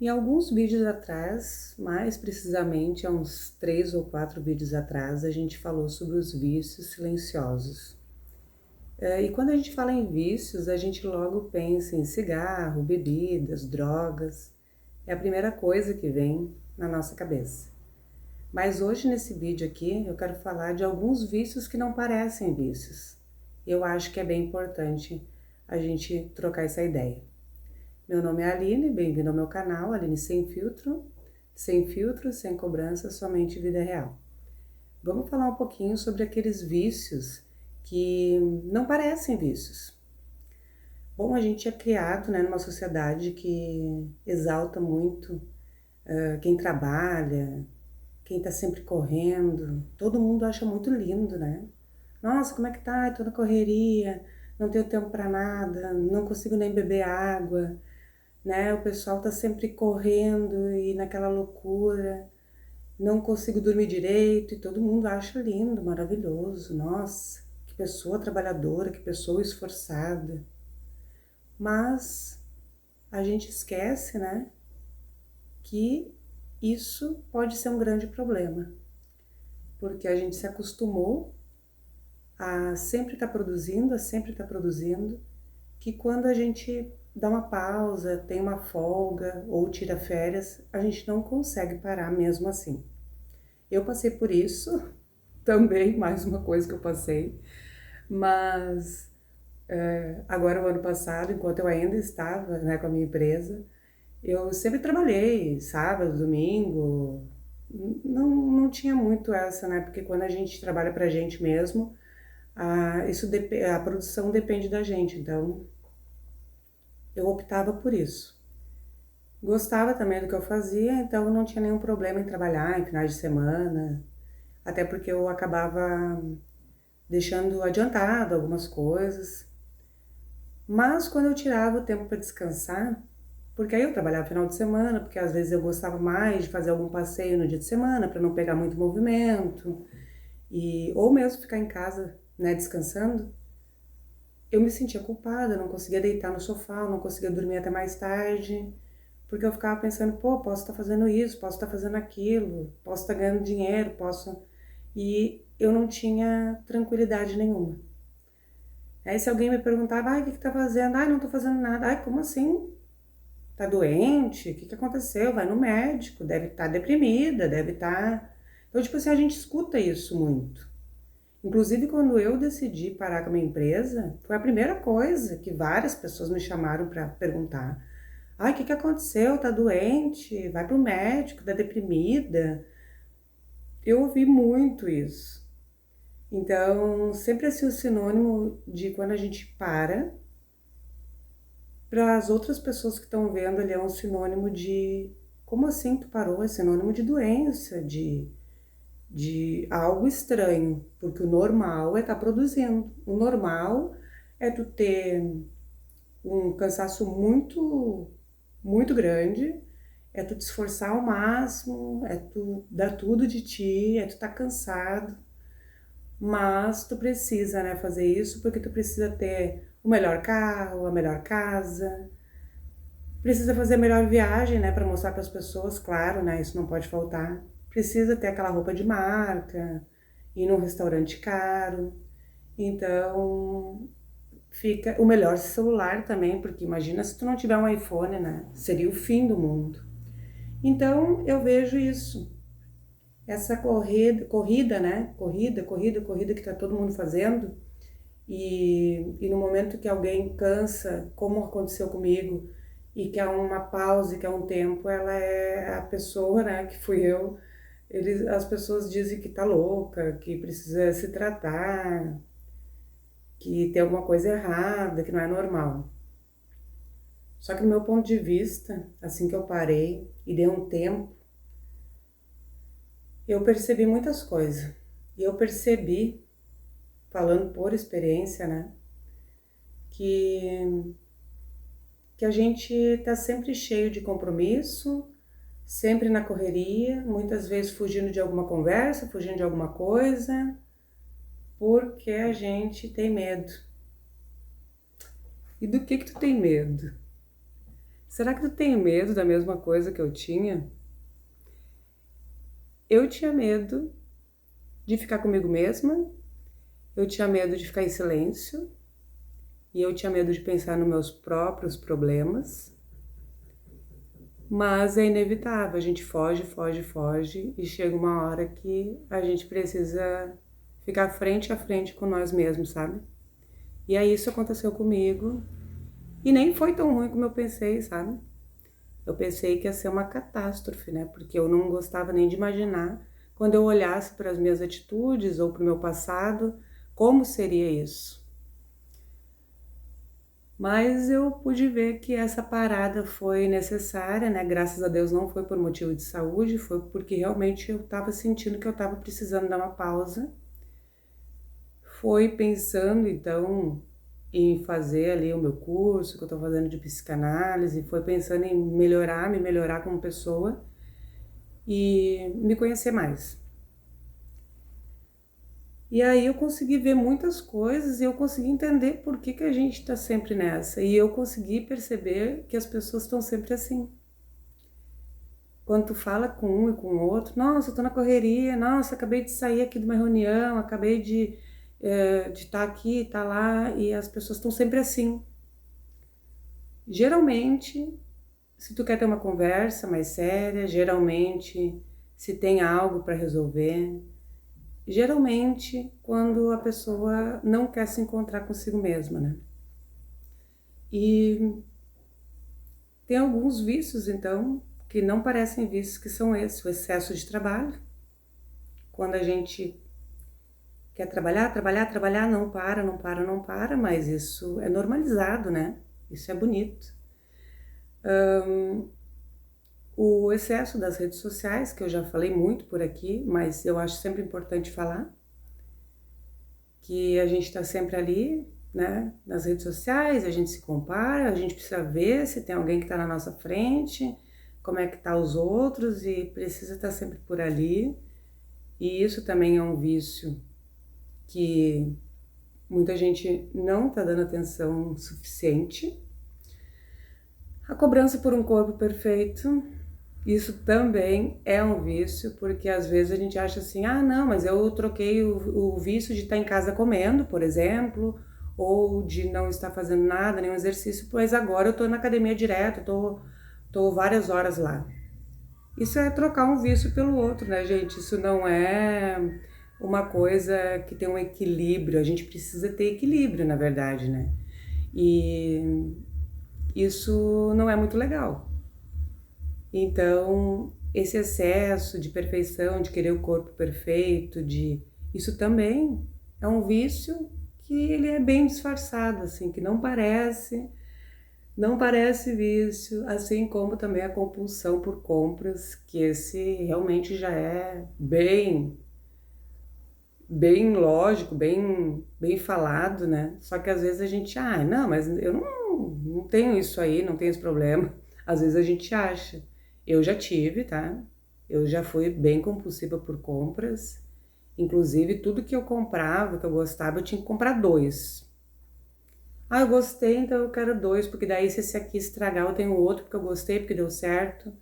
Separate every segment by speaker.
Speaker 1: Em alguns vídeos atrás, mais precisamente há uns 3 ou 4 vídeos atrás, a gente falou sobre os vícios silenciosos. E quando a gente fala em vícios, a gente logo pensa em cigarro, bebidas, drogas. É a primeira coisa que vem na nossa cabeça. Mas hoje nesse vídeo aqui eu quero falar de alguns vícios que não parecem vícios. Eu acho que é bem importante a gente trocar essa ideia. Meu nome é Aline, bem-vindo ao meu canal, Aline Sem Filtro. Sem filtro, sem cobrança, somente vida real. Vamos falar um pouquinho sobre aqueles vícios que não parecem vícios. Bom, a gente é criado, numa sociedade que exalta muito quem trabalha, quem tá sempre correndo. Todo mundo acha muito lindo, né? Nossa, como é que tá? Tô na correria, não tenho tempo para nada, não consigo nem beber água. Né? O pessoal tá sempre correndo e naquela loucura, não consigo dormir direito e todo mundo acha lindo, maravilhoso. Nossa, que pessoa trabalhadora, que pessoa esforçada. Mas a gente esquece, né, que isso pode ser um grande problema, porque a gente se acostumou a sempre estar produzindo, que quando a gente dá uma pausa, tem uma folga ou tira férias, a gente não consegue parar mesmo assim. Eu passei por isso, também, mais uma coisa que eu passei, mas agora o ano passado, enquanto eu ainda estava, né, com a minha empresa, eu sempre trabalhei, sábado, domingo, não tinha muito essa, né, porque quando a gente trabalha pra gente mesmo, a produção depende da gente, então eu optava por isso. Gostava também do que eu fazia, então não tinha nenhum problema em trabalhar em finais de semana, até porque eu acabava deixando adiantado algumas coisas. Mas quando eu tirava o tempo para descansar, porque aí eu trabalhava final de semana, porque às vezes eu gostava mais de fazer algum passeio no dia de semana para não pegar muito movimento, ou mesmo ficar em casa, né, descansando, eu me sentia culpada, não conseguia deitar no sofá, não conseguia dormir até mais tarde, porque eu ficava pensando, pô, posso estar fazendo isso, posso estar fazendo aquilo, posso estar ganhando dinheiro, posso... E eu não tinha tranquilidade nenhuma. Aí se alguém me perguntava, ai, o que tá fazendo? Ai, não tô fazendo nada. Ai, como assim? Tá doente? O que aconteceu? Vai no médico, deve estar deprimida, deve estar... Então, tipo assim, a gente escuta isso muito. Inclusive, quando eu decidi parar com a minha empresa, foi a primeira coisa que várias pessoas me chamaram para perguntar. Ai, o que aconteceu? Tá doente? Vai pro médico, tá deprimida? Eu ouvi muito isso. Então, sempre assim o sinônimo de quando a gente para as outras pessoas que estão vendo ali é um sinônimo de como assim tu parou? É sinônimo de doença, de algo estranho, porque o normal é estar produzindo. O normal é tu ter um cansaço muito grande, é tu te esforçar ao máximo, é tu dar tudo de ti, é tu estar cansado, mas tu precisa, né, fazer isso porque tu precisa ter o melhor carro, a melhor casa, precisa fazer a melhor viagem, né, para mostrar para as pessoas, claro, né, isso não pode faltar. Precisa ter aquela roupa de marca, ir num restaurante caro. Então, fica o melhor celular também, porque imagina se tu não tiver um iPhone, né? Seria o fim do mundo. Então, eu vejo isso. Essa corrida, né? Corrida que tá todo mundo fazendo. E no momento que alguém cansa, como aconteceu comigo, e quer uma pausa, e quer um tempo, ela é a pessoa, né, que fui eu. As pessoas dizem que tá louca, que precisa se tratar, que tem alguma coisa errada, que não é normal. Só que do meu ponto de vista, assim que eu parei e dei um tempo, eu percebi muitas coisas. E eu percebi, falando por experiência, né, que que a gente tá sempre cheio de compromisso, sempre na correria, muitas vezes fugindo de alguma conversa, fugindo de alguma coisa, porque a gente tem medo. E do que tu tem medo? Será que tu tem medo da mesma coisa que eu tinha? Eu tinha medo de ficar comigo mesma, eu tinha medo de ficar em silêncio e eu tinha medo de pensar nos meus próprios problemas, mas é inevitável, a gente foge, foge, foge e chega uma hora que a gente precisa ficar frente a frente com nós mesmos, sabe? E aí isso aconteceu comigo e nem foi tão ruim como eu pensei, sabe? Eu pensei que ia ser uma catástrofe, né? Porque eu não gostava nem de imaginar, quando eu olhasse para as minhas atitudes ou para o meu passado, como seria isso. Mas eu pude ver que essa parada foi necessária, né? Graças a Deus não foi por motivo de saúde, foi porque realmente eu estava sentindo que eu estava precisando dar uma pausa. Foi pensando, então, em fazer ali o meu curso que eu estou fazendo de psicanálise, foi pensando em melhorar, me melhorar como pessoa e me conhecer mais. E aí eu consegui ver muitas coisas e eu consegui entender por que a gente está sempre nessa. E eu consegui perceber que as pessoas estão sempre assim. Quando tu fala com um e com o outro, nossa, eu tô na correria, nossa, acabei de sair aqui de uma reunião, acabei de estar aqui, estar lá, e as pessoas estão sempre assim. Geralmente, se tu quer ter uma conversa mais séria, geralmente, se tem algo para resolver, geralmente quando a pessoa não quer se encontrar consigo mesma, né? E tem alguns vícios, então, que não parecem vícios, que são esses: o excesso de trabalho. Quando a gente quer trabalhar, trabalhar, trabalhar, não para, não para, não para, mas isso é normalizado, né? Isso é bonito. O excesso das redes sociais, que eu já falei muito por aqui, mas eu acho sempre importante falar, que a gente está sempre ali, né, nas redes sociais, a gente se compara, a gente precisa ver se tem alguém que está na nossa frente, como é que tá os outros, e precisa estar sempre por ali. E isso também é um vício que muita gente não está dando atenção suficiente. A cobrança por um corpo perfeito, isso também é um vício, porque às vezes a gente acha assim, ah não, mas eu troquei o vício de estar em casa comendo, por exemplo, ou de não estar fazendo nada, nenhum exercício, pois agora eu tô na academia direto, tô várias horas lá. Isso é trocar um vício pelo outro, né, gente? Isso não é uma coisa que tem um equilíbrio, a gente precisa ter equilíbrio, na verdade, né? E isso não é muito legal. Então, esse excesso de perfeição, de querer o corpo perfeito, isso também é um vício que ele é bem disfarçado, assim, que não parece vício, assim como também a compulsão por compras, que esse realmente já é bem lógico, bem falado, né? Só que às vezes a gente, não, mas eu não tenho isso aí, não tenho esse problema. Às vezes a gente acha. Eu já tive, tá? Eu já fui bem compulsiva por compras. Inclusive, tudo que eu comprava, que eu gostava, eu tinha que comprar dois. Eu gostei, então eu quero dois, porque daí se esse aqui estragar, eu tenho outro, porque eu gostei, porque deu certo.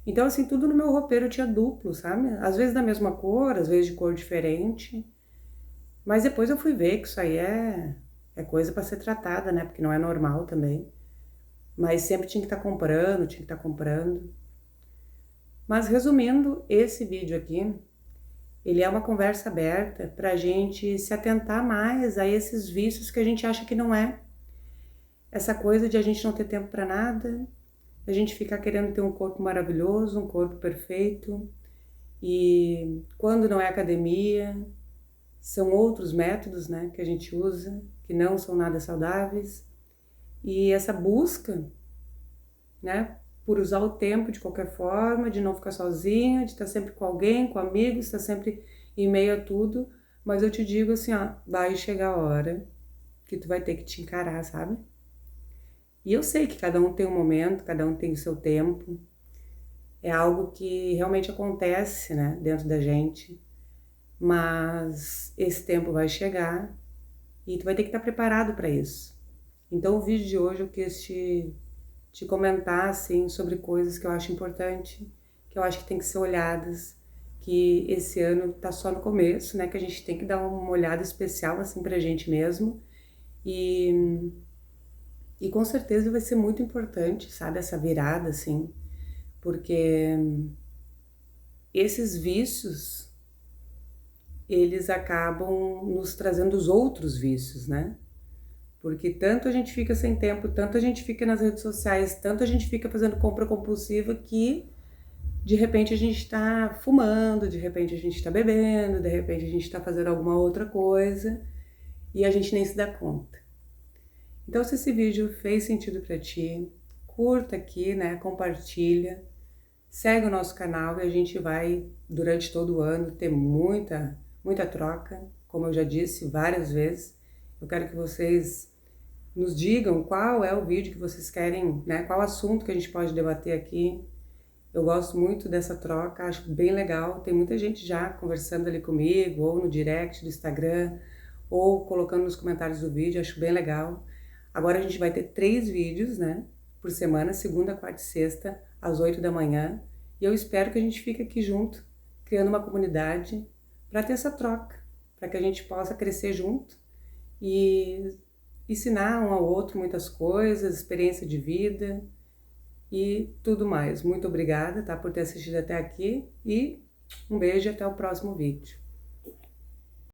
Speaker 1: Então, assim, tudo no meu roupeiro tinha duplo, sabe? Às vezes da mesma cor, às vezes de cor diferente. Mas depois eu fui ver que isso aí é coisa para ser tratada, né? Porque não é normal também. Mas sempre tinha que estar comprando, tinha que estar comprando. Mas resumindo, esse vídeo aqui, ele é uma conversa aberta para a gente se atentar mais a esses vícios que a gente acha que não é. Essa coisa de a gente não ter tempo para nada, a gente ficar querendo ter um corpo maravilhoso, um corpo perfeito, e quando não é academia, são outros métodos, né, que a gente usa, que não são nada saudáveis. E essa busca, né, por usar o tempo de qualquer forma, de não ficar sozinha, de estar sempre com alguém, com amigos, estar sempre em meio a tudo. Mas eu te digo assim, vai chegar a hora que tu vai ter que te encarar, sabe? E eu sei que cada um tem um momento, cada um tem o seu tempo. É algo que realmente acontece, né, dentro da gente. Mas esse tempo vai chegar e tu vai ter que estar preparado para isso. Então o vídeo de hoje eu quis te de comentar, assim, sobre coisas que eu acho importante, que eu acho que tem que ser olhadas, que esse ano tá só no começo, né, que a gente tem que dar uma olhada especial, assim, pra gente mesmo, e, e com certeza vai ser muito importante, sabe, essa virada, assim, porque esses vícios, eles acabam nos trazendo os outros vícios, né? Porque tanto a gente fica sem tempo, tanto a gente fica nas redes sociais, tanto a gente fica fazendo compra compulsiva que de repente a gente está fumando, de repente a gente está bebendo, de repente a gente está fazendo alguma outra coisa e a gente nem se dá conta. Então, se esse vídeo fez sentido para ti, curta aqui, né? Compartilha, segue o nosso canal e a gente vai, durante todo o ano, ter muita troca. Como eu já disse várias vezes, eu quero que vocês nos digam qual é o vídeo que vocês querem, né? Qual assunto que a gente pode debater aqui. Eu gosto muito dessa troca, acho bem legal. Tem muita gente já conversando ali comigo, ou no direct do Instagram, ou colocando nos comentários do vídeo, acho bem legal. Agora a gente vai ter 3 vídeos, né? Por semana, segunda, quarta e sexta, às 8 da manhã. E eu espero que a gente fique aqui junto, criando uma comunidade, para ter essa troca, para que a gente possa crescer junto e ensinar um ao outro muitas coisas, experiência de vida e tudo mais. Muito obrigada, tá, por ter assistido até aqui e um beijo e até o próximo vídeo.